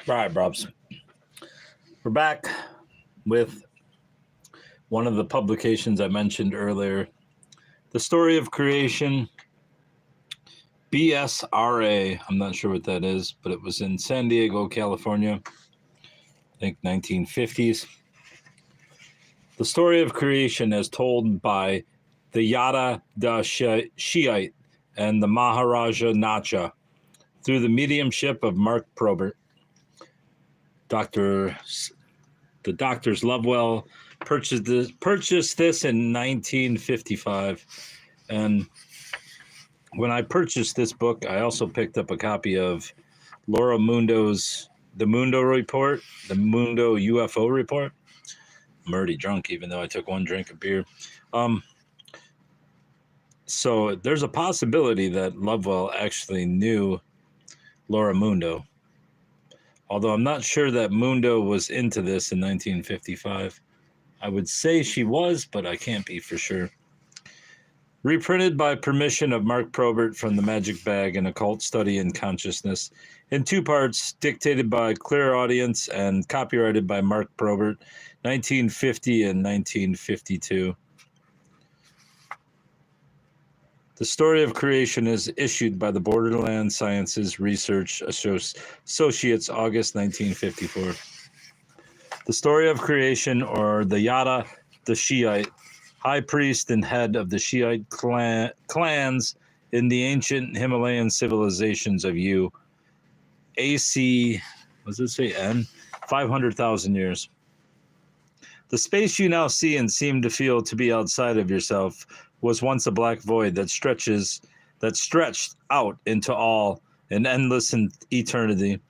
All right, Brobs. We're back with one of the publications I mentioned earlier, The Story of Creation, BSRA. I'm not sure what that is, but it was in San Diego, California, I think 1950s. The story of creation as told by the Yada da Shiite and the Maharaja Nacha through the mediumship of Mark Probert. The doctors Lovewell purchased this in 1955, and when I purchased this book, I also picked up a copy of Laura Mundo's The Mundo Report, the Mundo UFO Report. I'm already drunk, even though I took one drink of beer. So there's a possibility that Lovewell actually knew Laura Mundo. Although I'm not sure that Mundo was into this in 1955. I would say she was, but I can't be for sure. Reprinted by permission of Mark Probert from The Magic Bag, an Occult Study in Consciousness, in 2 parts, dictated by Clear Audience and copyrighted by Mark Probert, 1950 and 1952. The Story of Creation is issued by the Borderland Sciences Research Associates, August 1954. The Story of Creation, or the Yada the Shiite, high priest and head of the Shiite clans in the ancient Himalayan civilizations of AC, what does it say, N? 500,000 years. The space you now see and seem to feel to be outside of yourself was once a black void that stretched out into all an endless eternity.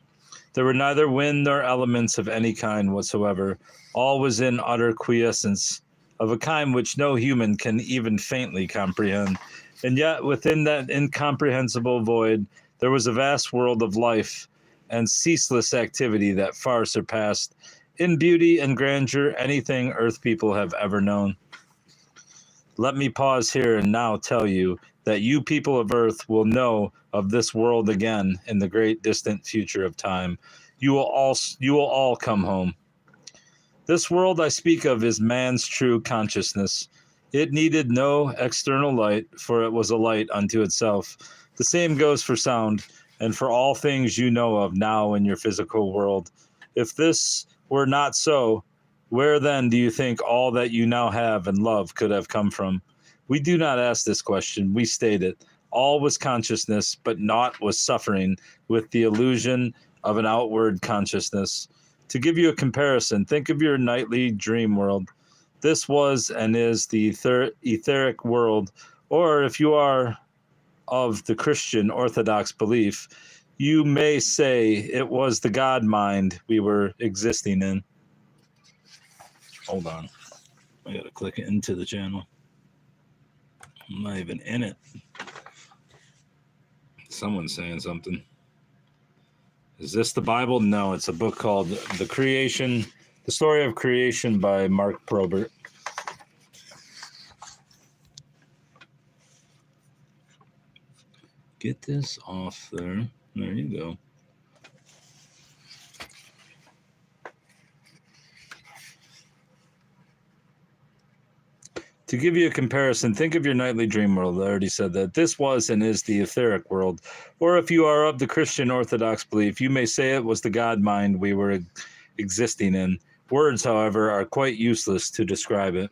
There were neither wind nor elements of any kind whatsoever. All was in utter quiescence, of a kind which no human can even faintly comprehend. And yet within that incomprehensible void, there was a vast world of life and ceaseless activity that far surpassed in beauty and grandeur anything earth people have ever known. Let me pause here and now tell you that you people of Earth will know of this world again in the great distant future of time. You will all come home. This world I speak of is man's true consciousness. It needed no external light, for it was a light unto itself. The same goes for sound, and for all things you know of now in your physical world. If this were not so, where then do you think all that you now have and love could have come from? We do not ask this question, we state it. All was consciousness, but naught was suffering with the illusion of an outward consciousness. To give you a comparison, think of your nightly dream world. This was and is the etheric world, or if you are of the Christian Orthodox belief, you may say it was the God mind we were existing in. Hold on. I gotta click into the channel. I'm not even in it. Someone's saying something. Is this the Bible? No, it's a book called The Story of Creation by Mark Probert. Get this off there. There you go. To give you a comparison, think of your nightly dream world. I already said that. This was and is the etheric world. Or if you are of the Christian Orthodox belief, you may say it was the God mind we were existing in. Words, however, are quite useless to describe it.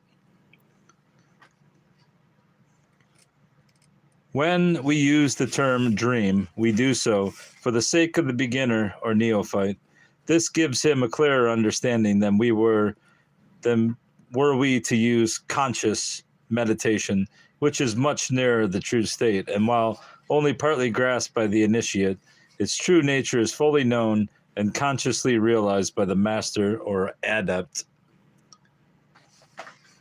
When we use the term dream, we do so for the sake of the beginner or neophyte. This gives him a clearer understanding than were we to use conscious meditation, which is much nearer the true state, and while only partly grasped by the initiate, its true nature is fully known and consciously realized by the master or adept.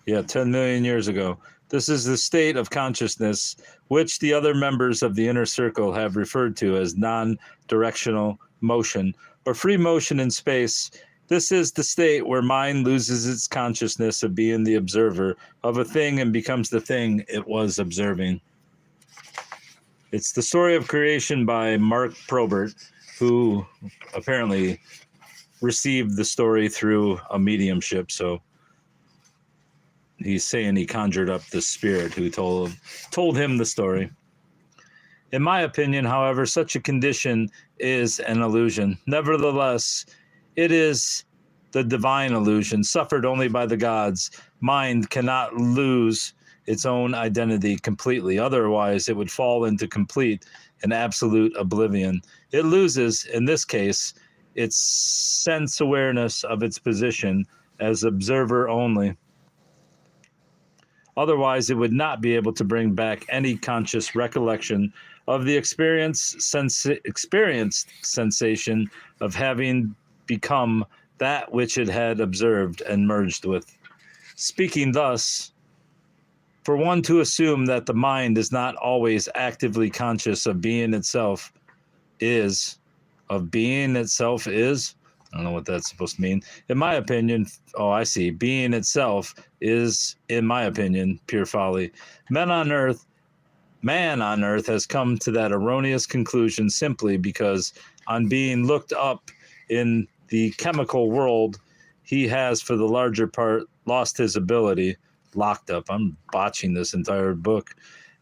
Yeah, 10 million years ago. This is the state of consciousness which the other members of the inner circle have referred to as non-directional motion or free motion in space. This is the state where mind loses its consciousness of being the observer of a thing and becomes the thing it was observing. It's the story of creation by Mark Probert, who apparently received the story through a mediumship. So he's saying he conjured up the spirit who told him the story. In my opinion, however, such a condition is an illusion. Nevertheless, it is the divine illusion, suffered only by the gods. Mind cannot lose its own identity completely. Otherwise, it would fall into complete and absolute oblivion. It loses, in this case, its sense awareness of its position as observer only. Otherwise, it would not be able to bring back any conscious recollection of the experienced sensation of having become that which it had observed and merged with. Speaking thus, for one to assume that the mind is not always actively conscious of being itself is, I don't know what that's supposed to mean. In my opinion, being itself is, in my opinion, pure folly. Man on earth has come to that erroneous conclusion simply because on being looked up in the chemical world, he has for the larger part lost his ability. Locked up. I'm botching this entire book.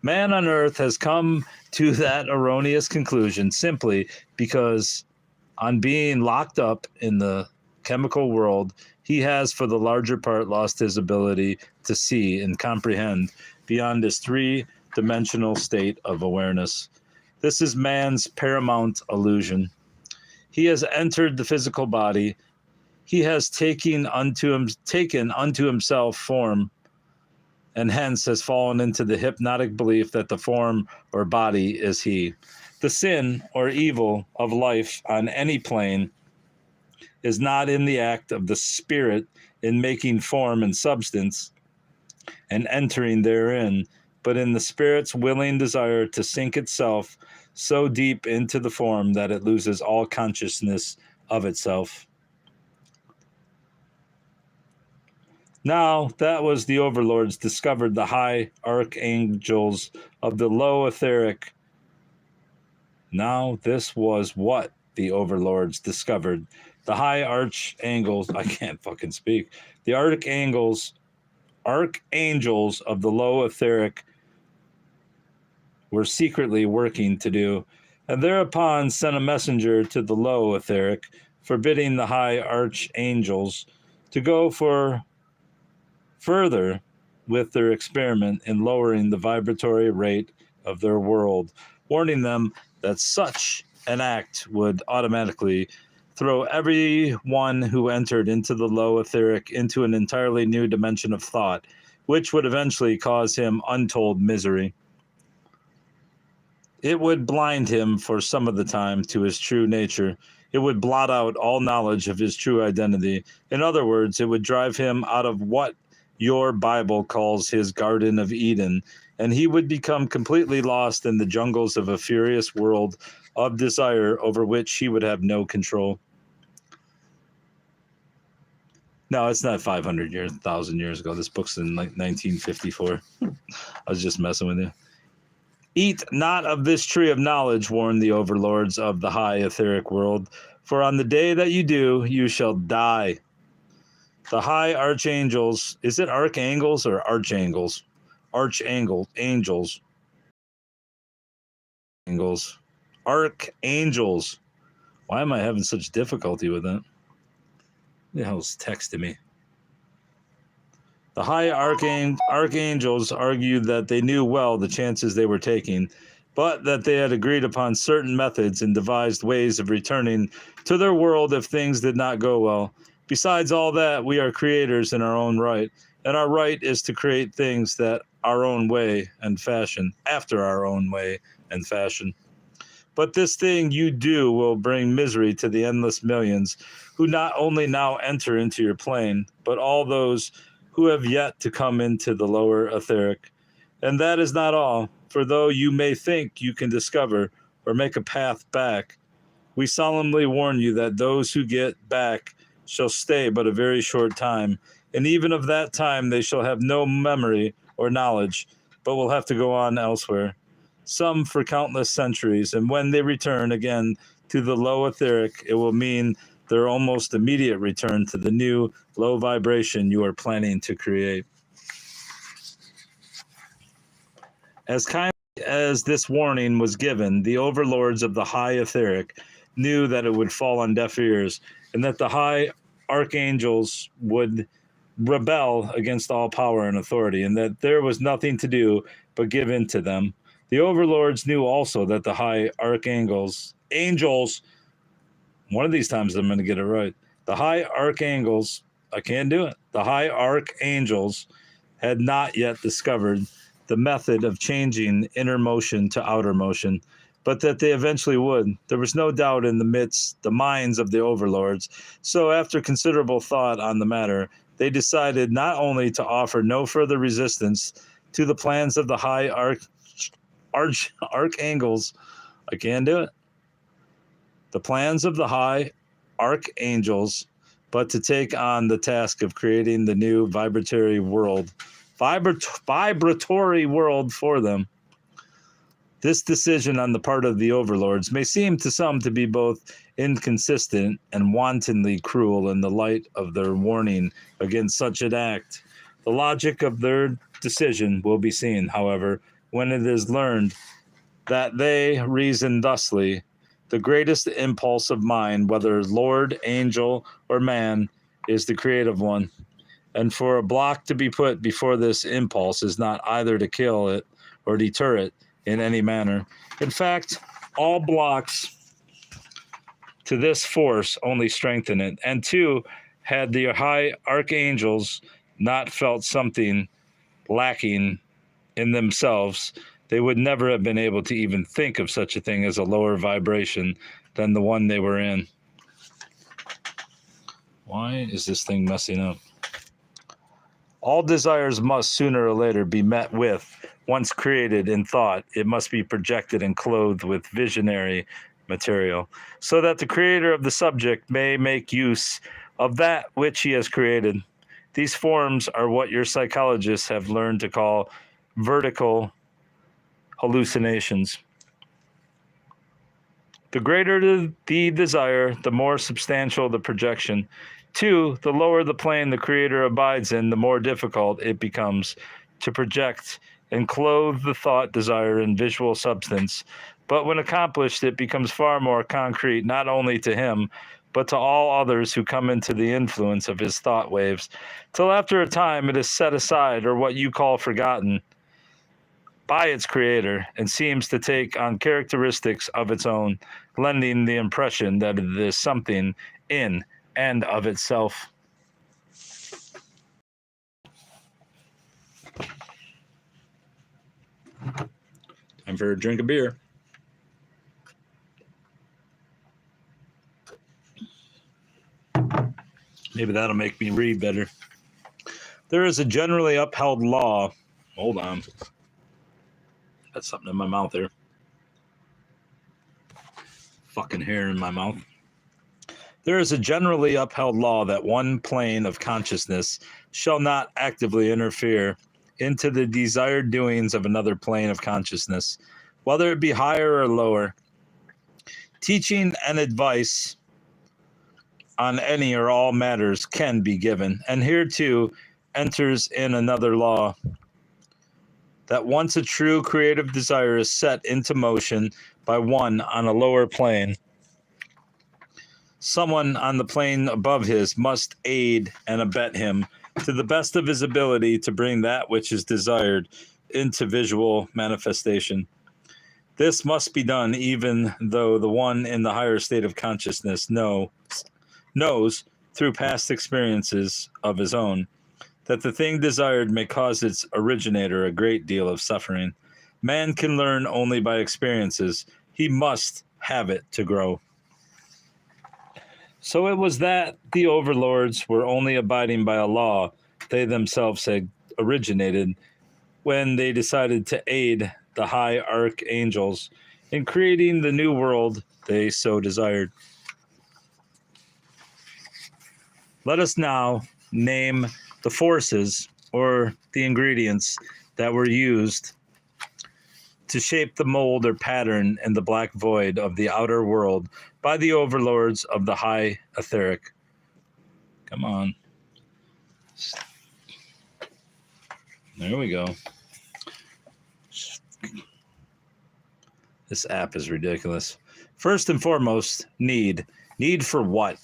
Man on earth has come to that erroneous conclusion simply because on being locked up in the chemical world, he has for the larger part lost his ability to see and comprehend beyond his three-dimensional state of awareness. This is man's paramount illusion. He has entered the physical body. He has taken unto himself form, and hence has fallen into the hypnotic belief that the form or body is he. The sin or evil of life on any plane is not in the act of the spirit in making form and substance and entering therein, but in the spirit's willing desire to sink itself so deep into the form that it loses all consciousness of itself. Now that was the overlords discovered the high archangels of the low etheric. Now this was what the overlords discovered. The high archangels, I can't fucking speak. The archangels of the low etheric were secretly working to do, and thereupon sent a messenger to the low etheric, forbidding the high archangels to go further with their experiment in lowering the vibratory rate of their world, warning them that such an act would automatically throw everyone who entered into the low etheric into an entirely new dimension of thought, which would eventually cause him untold misery. It would blind him for some of the time to his true nature. It would blot out all knowledge of his true identity. In other words, it would drive him out of what your Bible calls his Garden of Eden, and he would become completely lost in the jungles of a furious world of desire over which he would have no control. No, it's not 500 years, 1,000 years ago. This book's in like 1954. I was just messing with you. Eat not of this tree of knowledge, warned the overlords of the high etheric world, for on the day that you do, you shall die. The high archangels, is it archangels or archangels? Angels. Archangels. Why am I having such difficulty with that? Who the hell's texting me? The high archangels argued that they knew well the chances they were taking, but that they had agreed upon certain methods and devised ways of returning to their world if things did not go well. Besides all that, we are creators in our own right, and our right is to create things that our own way and fashion, after our own way and fashion. But this thing you do will bring misery to the endless millions who not only now enter into your plane, but all those who have yet to come into the lower etheric. And that is not all, for though you may think you can discover or make a path back, we solemnly warn you that those who get back shall stay but a very short time, and even of that time they shall have no memory or knowledge, but will have to go on elsewhere, some for countless centuries, and when they return again to the low etheric, it will mean their almost immediate return to the new low vibration you are planning to create. As kindly as this warning was given, the overlords of the high etheric knew that it would fall on deaf ears, and that the high archangels would rebel against all power and authority, and that there was nothing to do but give in to them. The overlords knew also that the high angels, one of these times I'm going to get it right. The high archangels, I can't do it. The high archangels had not yet discovered the method of changing inner motion to outer motion, but that they eventually would. There was no doubt in the minds of the overlords. So after considerable thought on the matter, they decided not only to offer no further resistance to the plans of the high archangels, I can't do it. The plans of the high archangels, but to take on the task of creating the new vibratory world for them. This decision on the part of the overlords may seem to some to be both inconsistent and wantonly cruel in the light of their warning against such an act. The logic of their decision will be seen, however, when it is learned that they reason thusly. The greatest impulse of mind, whether Lord, angel, or man, is the creative one. And for a block to be put before this impulse is not either to kill it or deter it in any manner. In fact, all blocks to this force only strengthen it. And two, had the high archangels not felt something lacking in themselves, they would never have been able to even think of such a thing as a lower vibration than the one they were in. Why is this thing messing up? All desires must sooner or later be met with. Once created in thought, it must be projected and clothed with visionary material, so that the creator of the subject may make use of that which he has created. These forms are what your psychologists have learned to call vertical hallucinations. The greater the desire, the more substantial the projection. Two, the lower the plane the creator abides in, the more difficult it becomes to project and clothe the thought desire in visual substance. But when accomplished, it becomes far more concrete, not only to him, but to all others who come into the influence of his thought waves, till after a time it is set aside, or what you call forgotten, by its creator, and seems to take on characteristics of its own, lending the impression that it is something in and of itself. Time for a drink of beer. Maybe that'll make me read better. There is a generally upheld law. Hold on. Got something in my mouth there. Fucking hair in my mouth. There is a generally upheld law that one plane of consciousness shall not actively interfere into the desired doings of another plane of consciousness, whether it be higher or lower. Teaching and advice on any or all matters can be given, and here too enters in another law, that once a true creative desire is set into motion by one on a lower plane, someone on the plane above his must aid and abet him to the best of his ability to bring that which is desired into visual manifestation. This must be done even though the one in the higher state of consciousness knows through past experiences of his own that the thing desired may cause its originator a great deal of suffering. Man can learn only by experiences. He must have it to grow. So it was that the overlords were only abiding by a law they themselves had originated when they decided to aid the high archangels in creating the new world they so desired. Let us now name the forces or the ingredients that were used to shape the mold or pattern in the black void of the outer world by the overlords of the high etheric. Come on. There we go. This app is ridiculous. First and foremost, need. Need for what?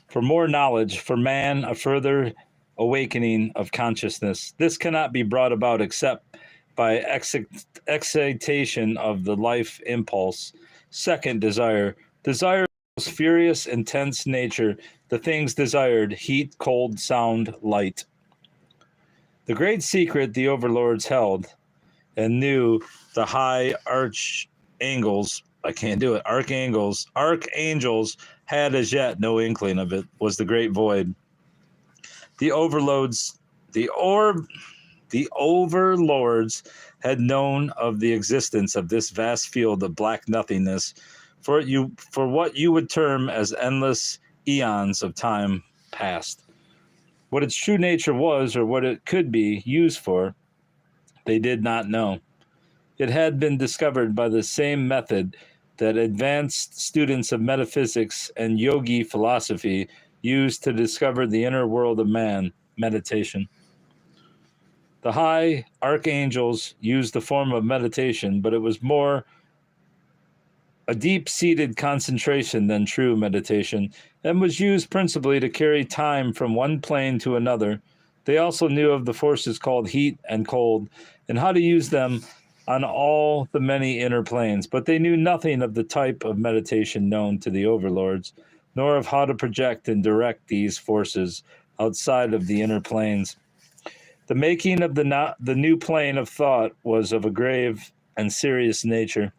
For more knowledge, for man, a further awakening of consciousness. This cannot be brought about except by excitation of the life impulse. Second, desire. Desire is furious, intense nature. The things desired, heat, cold, sound, light. The great secret the overlords held and knew the high archangels, archangels had as yet no inkling of it, was the great void. The overlords had known of the existence of this vast field of black nothingness for what you would term as endless eons of time past. What its true nature was, or what it could be used for, they did not know. It had been discovered by the same method that advanced students of metaphysics and yogi philosophy used to discover the inner world of man, meditation. The high archangels used the form of meditation, but it was more a deep-seated concentration than true meditation, and was used principally to carry time from one plane to another. They also knew of the forces called heat and cold, and how to use them on all the many inner planes, but they knew nothing of the type of meditation known to the overlords, nor of how to project and direct these forces outside of the inner planes. The making of the new plane of thought was of a grave and serious nature.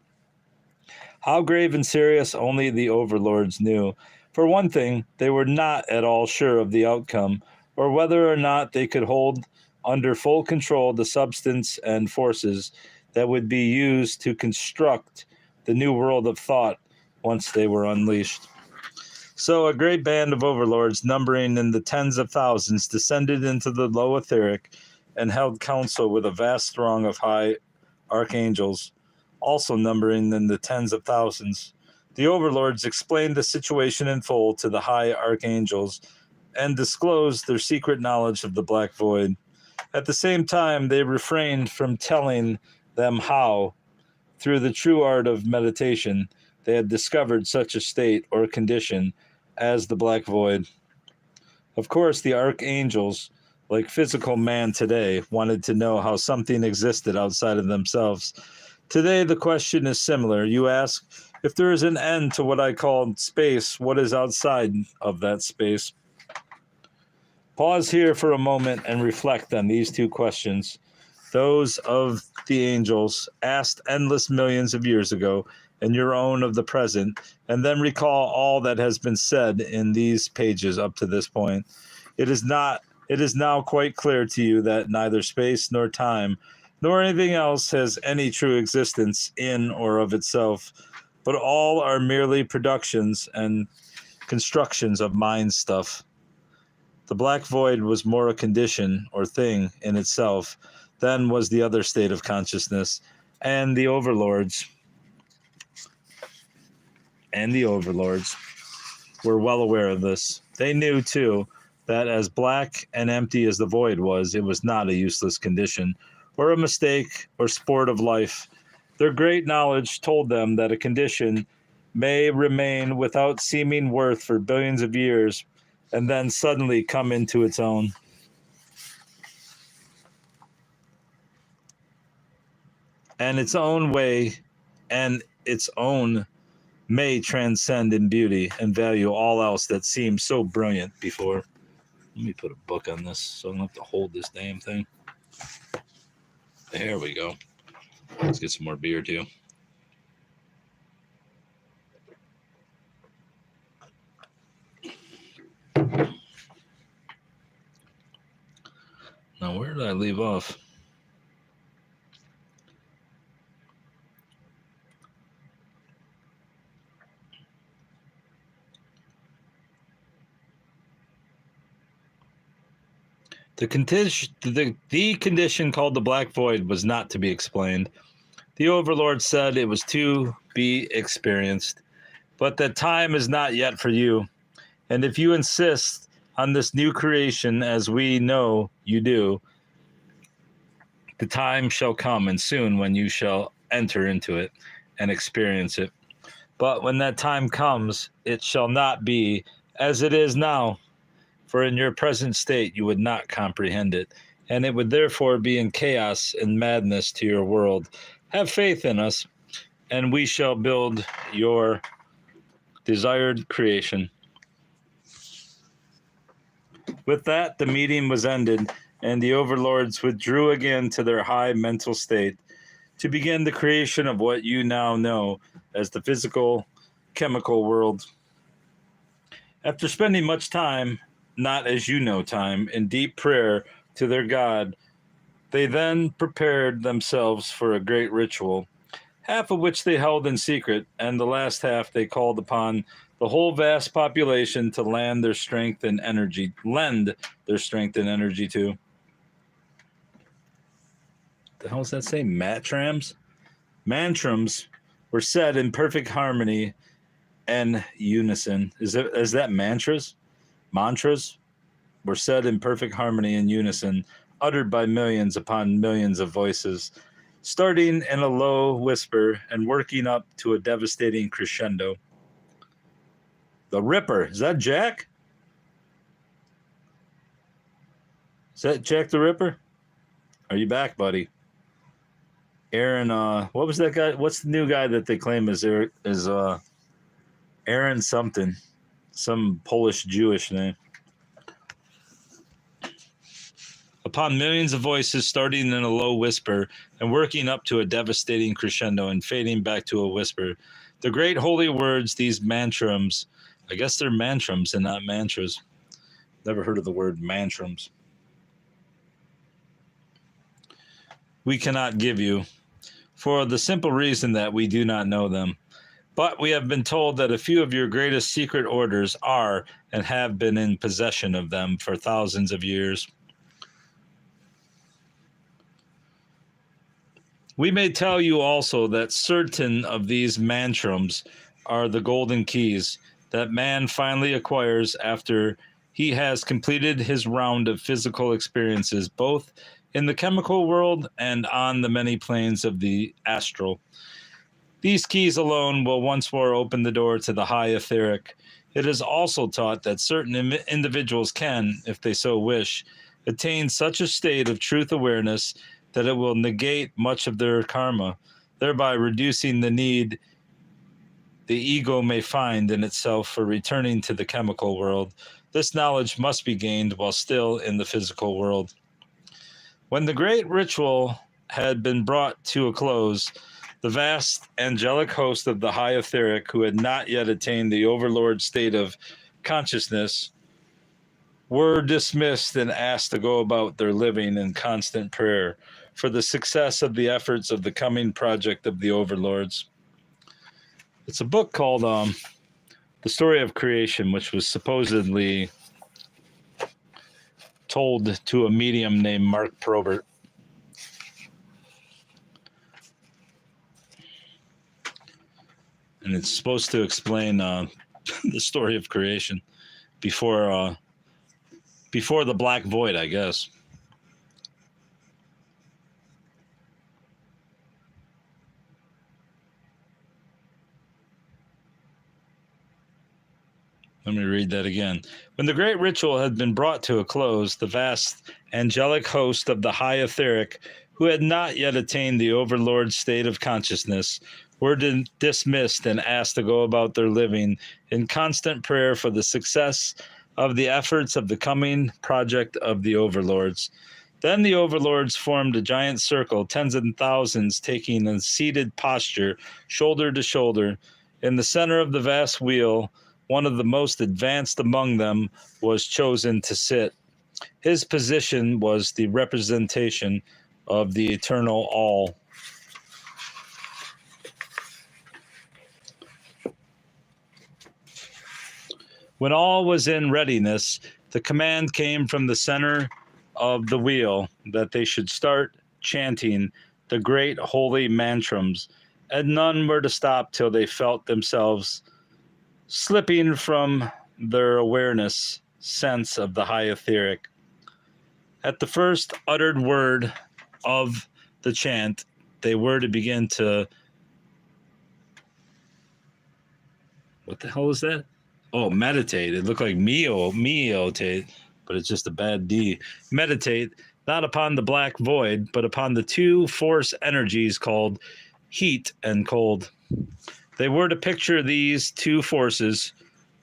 How grave and serious only the overlords knew. For one thing, they were not at all sure of the outcome, or whether or not they could hold under full control the substance and forces that would be used to construct the new world of thought once they were unleashed. So a great band of overlords, numbering in the tens of thousands, descended into the low etheric and held council with a vast throng of high archangels, also numbering in the tens of thousands. The overlords explained the situation in full to the high archangels and disclosed their secret knowledge of the black void. At the same time, they refrained from telling them how, through the true art of meditation, they had discovered such a state or condition as the black void. Of course, the archangels, like physical man today, wanted to know how something existed outside of themselves. Today, the question is similar. You ask, if there is an end to what I call space, what is outside of that space? Pause here for a moment and reflect on these two questions. Those of the angels asked endless millions of years ago, and your own of the present, and then recall all that has been said in these pages up to this point. It is now quite clear to you that neither space nor time nor anything else has any true existence in or of itself, but all are merely productions and constructions of mind stuff. The black void was more a condition or thing in itself than was the other state of consciousness, and the overlords were well aware of this. They knew, too, that as black and empty as the void was, it was not a useless condition, or a mistake, or sport of life. Their great knowledge told them that a condition may remain without seeming worth for billions of years, and then suddenly come into its own. and its own way, and its own may transcend in beauty and value all else that seemed so brilliant before. Let me put a book on this so I don't have to hold this damn thing. There we go. Let's get some more beer too. Now, where did I leave off? The condition called the Black Void was not to be explained. The Overlord said it was to be experienced, but that time is not yet for you. And if you insist on this new creation, as we know you do, the time shall come, and soon, when you shall enter into it and experience it. But when that time comes, it shall not be as it is now, for in your present state you would not comprehend it, and it would therefore be in chaos and madness to your world. Have faith in us, and we shall build your desired creation. With that, the meeting was ended, and the overlords withdrew again to their high mental state to begin the creation of what you now know as the physical, chemical world. After spending much time, not as you know time, in deep prayer to their God, they then prepared themselves for a great ritual, half of which they held in secret, and the last half they called upon the whole vast population to lend their strength and energy to. The hell does that say? Matrams? Mantrams were said in perfect harmony and unison. Is that mantras? Mantras were said in perfect harmony and unison, uttered by millions upon millions of voices, starting in a low whisper and working up to a devastating crescendo. The Ripper. Is that Jack? Is that Jack the Ripper? Are you back, buddy? Aaron, what was that guy? What's the new guy that they claim is Aaron something? Some Polish Jewish name. Upon millions of voices starting in a low whisper and working up to a devastating crescendo and fading back to a whisper, the great holy words, these mantrams, I guess they're mantrams and not mantras. Never heard of the word mantrams. We cannot give you, for the simple reason that we do not know them. But we have been told that a few of your greatest secret orders are and have been in possession of them for thousands of years. We may tell you also that certain of these mantrams are the golden keys that man finally acquires after he has completed his round of physical experiences, both in the chemical world and on the many planes of the astral. These keys alone will once more open the door to the high etheric. It is also taught that certain individuals can, if they so wish, attain such a state of truth awareness that it will negate much of their karma, thereby reducing the need the ego may find in itself for returning to the chemical world. This knowledge must be gained while still in the physical world. When the great ritual had been brought to a close, the vast angelic host of the high etheric, who had not yet attained the overlord state of consciousness, were dismissed and asked to go about their living in constant prayer for the success of the efforts of the coming project of the overlords. It's a book called The Story of Creation, which was supposedly told to a medium named Mark Probert. And it's supposed to explain the story of creation before the Black Void, I guess. Let me read that again. When the great ritual had been brought to a close, the vast angelic host of the high etheric, who had not yet attained the overlord state of consciousness, were dismissed and asked to go about their living in constant prayer for the success of the efforts of the coming project of the overlords. Then the overlords formed a giant circle, tens of thousands taking a seated posture, shoulder to shoulder. In the center of the vast wheel, one of the most advanced among them was chosen to sit. His position was the representation of the eternal all. When all was in readiness, the command came from the center of the wheel that they should start chanting the great holy mantrams, and none were to stop till they felt themselves slipping from their awareness sense of the high etheric. At the first uttered word of the chant, they were to begin to... What the hell is that? Oh, meditate. It looked like meotate, but it's just a bad D. Meditate, not upon the black void, but upon the two force energies called heat and cold. They were to picture these two forces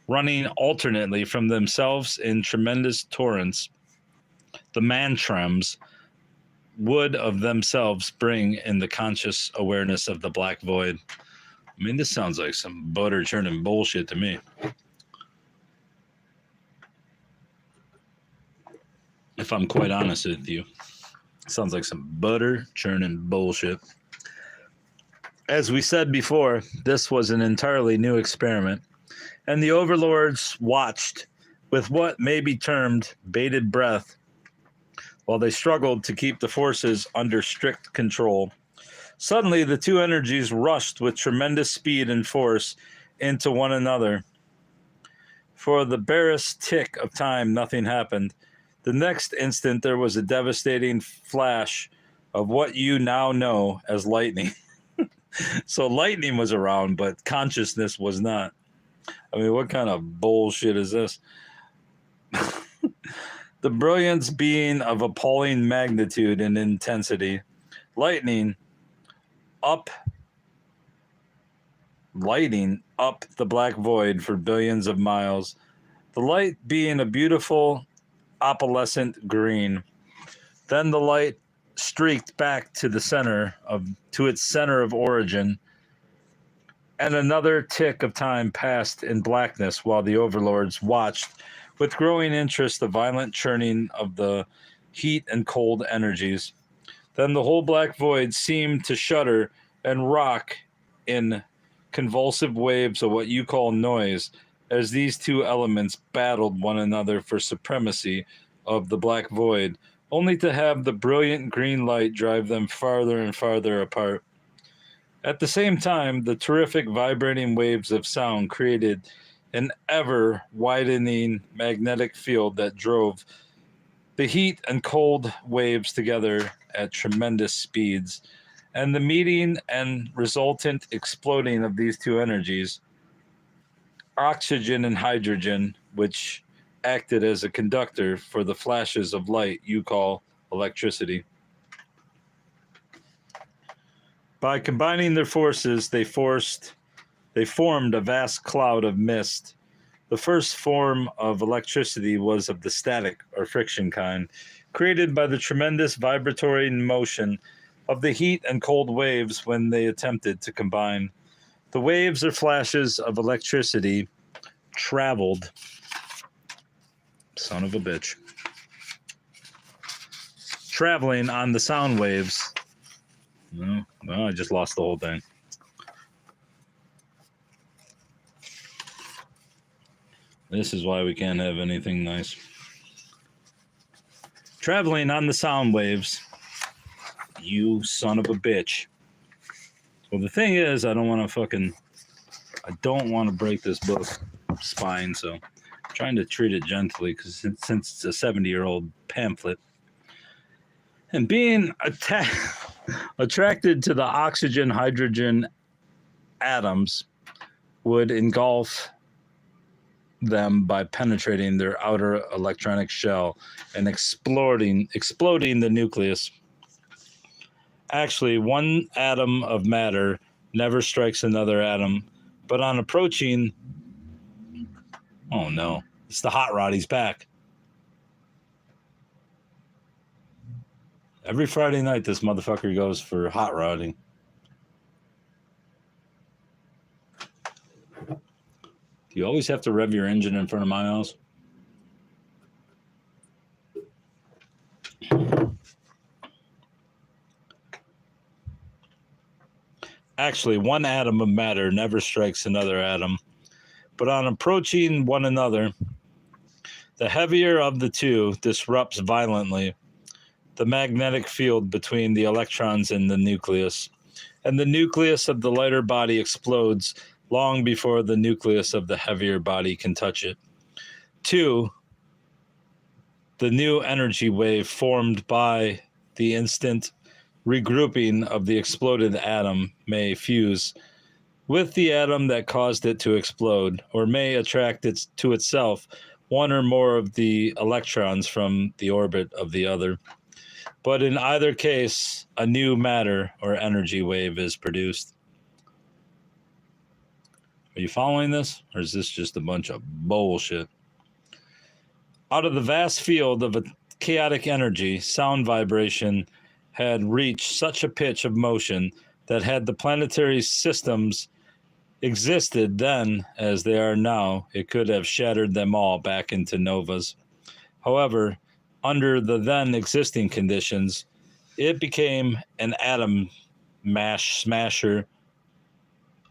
running alternately from themselves in tremendous torrents. The mantrams would of themselves bring in the conscious awareness of the black void. I mean, this sounds like some butter churning bullshit to me. If I'm quite honest with you, it sounds like some butter churning bullshit. As we said before, this was an entirely new experiment, and the overlords watched with what may be termed bated breath while they struggled to keep the forces under strict control. Suddenly, the two energies rushed with tremendous speed and force into one another. For the barest tick of time, nothing happened. The next instant, there was a devastating flash of what you now know as lightning. So lightning was around, but consciousness was not. I mean, what kind of bullshit is this? The brilliance being of appalling magnitude and intensity. Lighting up the black void for billions of miles. The light being a beautiful opalescent green. Then the light streaked back to its center of origin, and another tick of time passed in blackness while the overlords watched with growing interest the violent churning of the heat and cold energies. Then the whole black void seemed to shudder and rock in convulsive waves of what you call noise, as these two elements battled one another for supremacy of the black void, only to have the brilliant green light drive them farther and farther apart. At the same time, the terrific vibrating waves of sound created an ever-widening magnetic field that drove the heat and cold waves together at tremendous speeds, and the meeting and resultant exploding of these two energies, oxygen and hydrogen, which acted as a conductor for the flashes of light you call electricity. By combining their forces, they formed a vast cloud of mist. The first form of electricity was of the static or friction kind, created by the tremendous vibratory motion of the heat and cold waves when they attempted to combine. The waves or flashes of electricity traveled, son of a bitch, traveling on the sound waves. No, I just lost the whole thing. This is why we can't have anything nice. Traveling on the sound waves, you son of a bitch. Well, the thing is, I don't want to break this book spine, so I'm trying to treat it gently, because since it's a 70-year-old pamphlet. And being attracted to the oxygen-hydrogen atoms would engulf them by penetrating their outer electronic shell and exploding the nucleus. Actually, one atom of matter never strikes another atom, but on approaching, oh no, it's the hot rod. He's back. Every Friday night, this motherfucker goes for hot rodding. Do you always have to rev your engine in front of my house? Actually, one atom of matter never strikes another atom, but on approaching one another, the heavier of the two disrupts violently the magnetic field between the electrons in the nucleus, and the nucleus of the lighter body explodes long before the nucleus of the heavier body can touch it. 2. The new energy wave formed by the instant regrouping of the exploded atom may fuse with the atom that caused it to explode, or may attract to itself one or more of the electrons from the orbit of the other. But in either case, a new matter or energy wave is produced. Are you following this? Or is this just a bunch of bullshit? Out of the vast field of a chaotic energy, sound vibration had reached such a pitch of motion that had the planetary systems existed then as they are now, it could have shattered them all back into novas. However, under the then existing conditions, it became an atom smasher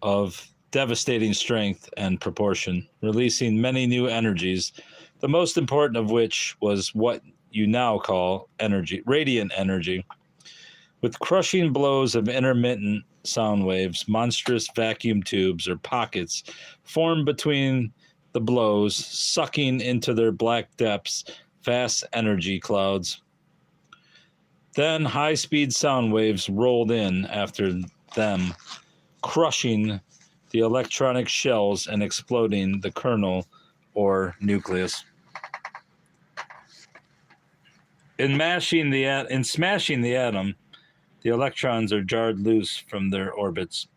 of devastating strength and proportion, releasing many new energies, the most important of which was what you now call energy, radiant energy. With crushing blows of intermittent sound waves, monstrous vacuum tubes or pockets formed between the blows, sucking into their black depths vast energy clouds. Then high-speed sound waves rolled in after them, crushing the electronic shells and exploding the kernel or nucleus. In smashing the atom, the electrons are jarred loose from their orbits,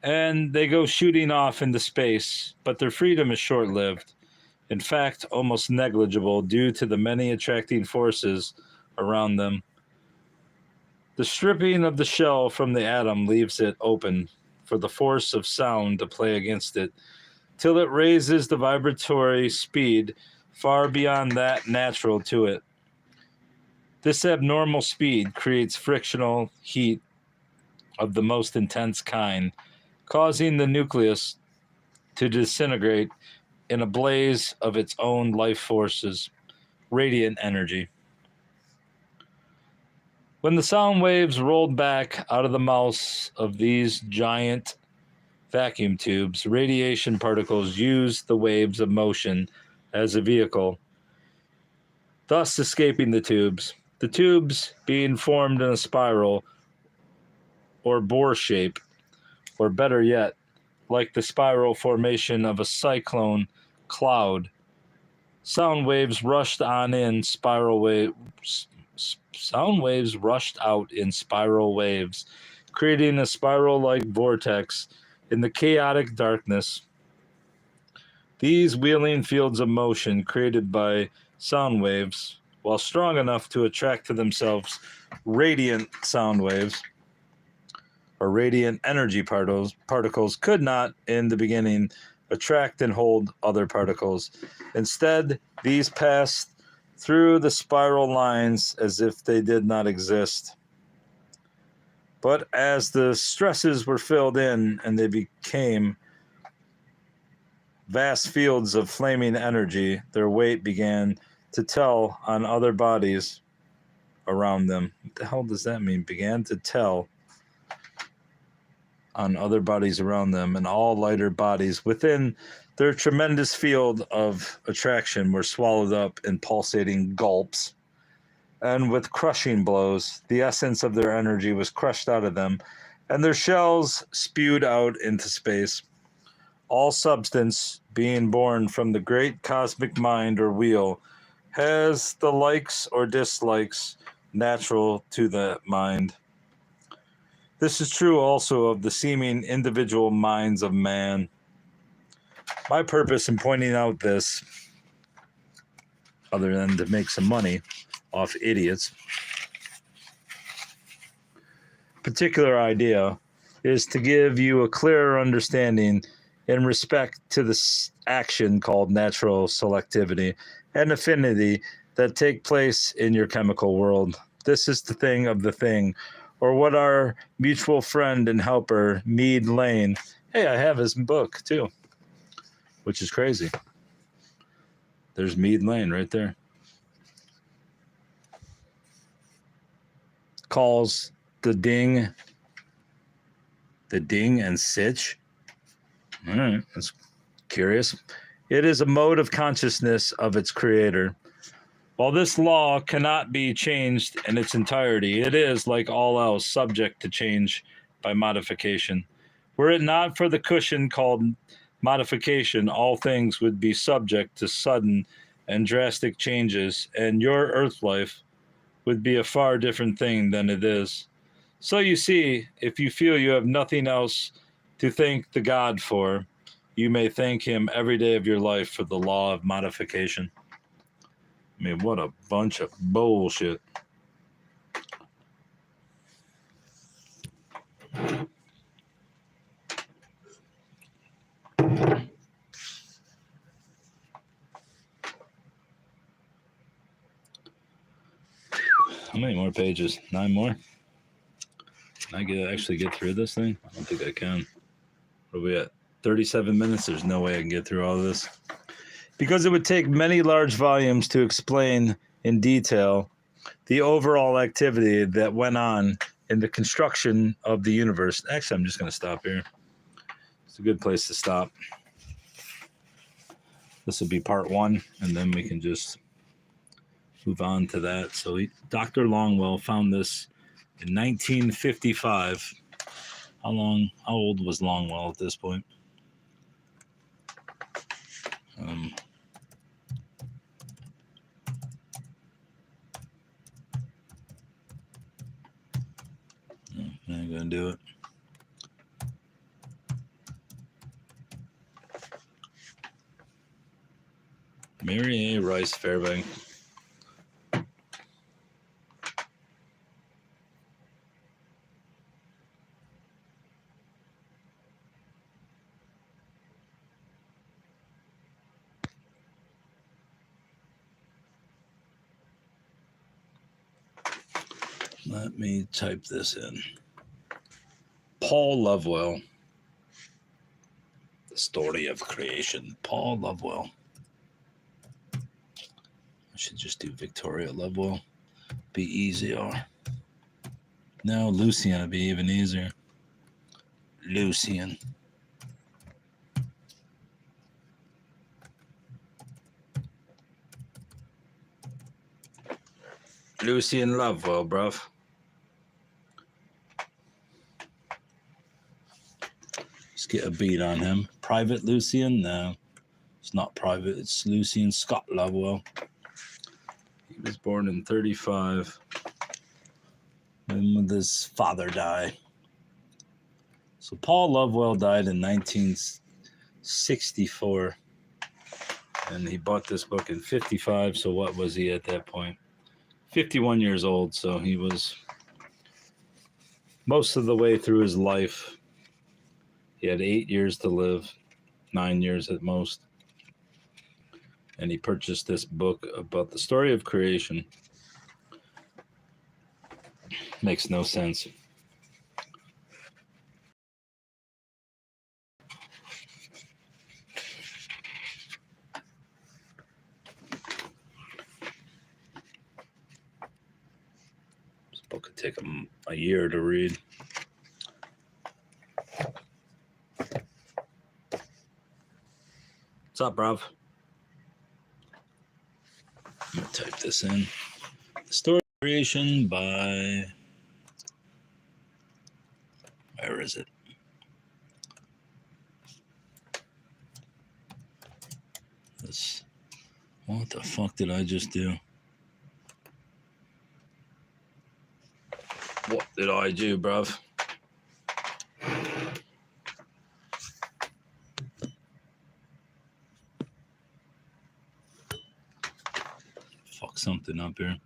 and they go shooting off into space, but their freedom is short-lived. In fact, almost negligible due to the many attracting forces around them. The stripping of the shell from the atom leaves it open for the force of sound to play against it, till it raises the vibratory speed far beyond that natural to it. This abnormal speed creates frictional heat of the most intense kind, causing the nucleus to disintegrate in a blaze of its own life forces, radiant energy. When the sound waves rolled back out of the mouths of these giant vacuum tubes, radiation particles used the waves of motion as a vehicle, thus escaping the tubes being formed in a spiral or bore shape, or better yet, like the spiral formation of a cyclone cloud. Sound waves rushed out in spiral waves, creating a spiral-like vortex in the chaotic darkness. These wheeling fields of motion created by sound waves, while strong enough to attract to themselves radiant sound waves, or radiant energy particles could not, in the beginning, attract and hold other particles. Instead, these passed through the spiral lines as if they did not exist. But as the stresses were filled in and they became vast fields of flaming energy, their weight began to tell on other bodies around them. What the hell does that mean? Began to tell on other bodies around them, and all lighter bodies within their tremendous field of attraction were swallowed up in pulsating gulps. And with crushing blows, the essence of their energy was crushed out of them, and their shells spewed out into space. All substance, being born from the great cosmic mind or wheel, has the likes or dislikes natural to the mind. This is true also of the seeming individual minds of man. My purpose in pointing out this, other than to make some money off idiots, particular idea is to give you a clearer understanding in respect to this action called natural selectivity and affinity that take place in your chemical world. This is the thing of the thing, or what our mutual friend and helper, Mead Lane, hey, I have his book too, which is crazy. There's Mead Lane right there. Calls the ding and sitch. All right, that's curious. It is a mode of consciousness of its creator. While this law cannot be changed in its entirety, it is, like all else, subject to change by modification. Were it not for the cushion called modification, all things would be subject to sudden and drastic changes, and your earth life would be a far different thing than it is. So you see, if you feel you have nothing else to thank the God for, you may thank him every day of your life for the law of modification. I mean, what a bunch of bullshit. How many more pages? 9 more? Can I actually get through this thing? I don't think I can. What are we at? 37 minutes? There's no way I can get through all of this. Because it would take many large volumes to explain in detail the overall activity that went on in the construction of the universe. Actually, I'm just going to stop here. It's a good place to stop. This will be part 1, and then we can just move on to that. So Dr. Longwell found this in 1955. How old was Longwell at this point? I ain't gonna do it. Mary A. Rice Fairbank. Let me type this in. Paul Lovewell. The story of creation. Paul Lovewell. I should just do Victoria Lovewell. Be easier. No, Lucian would be even easier. Lucian. Lucian Lovewell, bruv. Let's get a beat on him. Private Lucian? No, it's not private. It's Lucian Scott Lovewell. He was born in 35. When did his father die? So Paul Lovewell died in 1964. And he bought this book in 55. So what was he at that point? 51 years old. So he was most of the way through his life. He had 8 years to live, 9 years at most. And he purchased this book about the story of creation. Makes no sense. This book could take him a year to read. What's up, bruv? I'm going to type this in. The Story of Creation by... Where is it? This... What the fuck did I just do? What did I do, bruv? fuck something up here.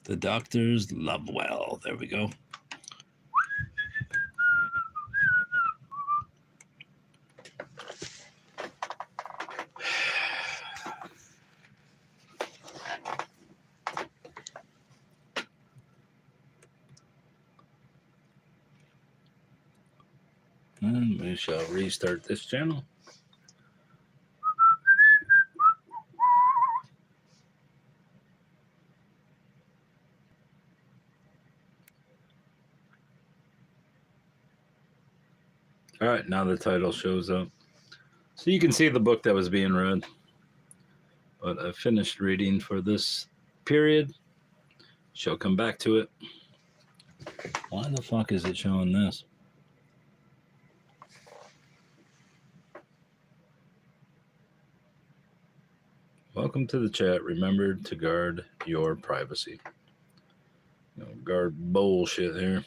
The doctors Lovewell. There we go. And we shall restart this channel. All right, now the title shows up. So you can see the book that was being read. But I finished reading for this period. Shall come back to it. Why the fuck is it showing this? Welcome to the chat. Remember to guard your privacy. Guard bullshit here.